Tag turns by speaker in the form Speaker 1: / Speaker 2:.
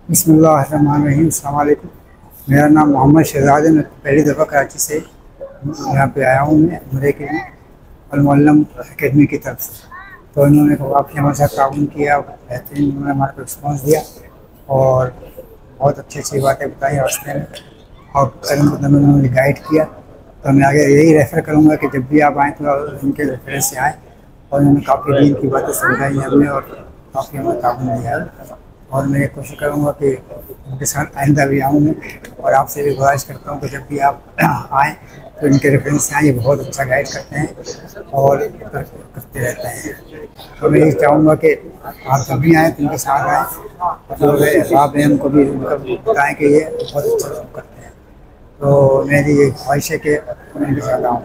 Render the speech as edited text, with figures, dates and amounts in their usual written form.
Speaker 1: बिस्मिल्लाहिर्रहमानिर्रहीम। अस्सलाम वालेकुम। मेरा नाम मोहम्मद शहजाद है। मैं पहली दफ़ा कराची से यहाँ पे आया हूँ मैं उम्रे के लिए अल-मुअल्लम एकेडमी की तरफ से। तो इन्होंने काफ़ी हमारे साथ ताउन किया, बेहतरीन उन्होंने हमारे को रिस्पॉन्स दिया और बहुत अच्छी अच्छी बातें बताई रास्ते में और कदम कदम में उन्होंने गाइड किया। तो मैं आगे यही रेफ़र करूँगा कि जब भी आप आएँ तो उनके रेफरेंस से आएँ। और उन्होंने काफ़ी दीन की बातें समझाई हमने और काफ़ी हमें ताउन दिया है। और मैं ये कोशिश करूँगा कि उनके साथ आइंदा भी आऊँ मैं। और आपसे भी गुज़ारिश करता हूँ कि जब भी आप आएँ तो इनके रेफरेंस से आएँ। ये बहुत अच्छा गाइड करते हैं और करते रहते हैं। तो मैं ये चाहूँगा कि आप जब भी आएँ तो इनके साथ आएँ। जो अहबाब हैं उनको भी उनका बताएँ कि ये बहुत अच्छा काम करते हैं। तो मेरी ये ख्वाहिश है कि मैं इनके साथ आऊँ।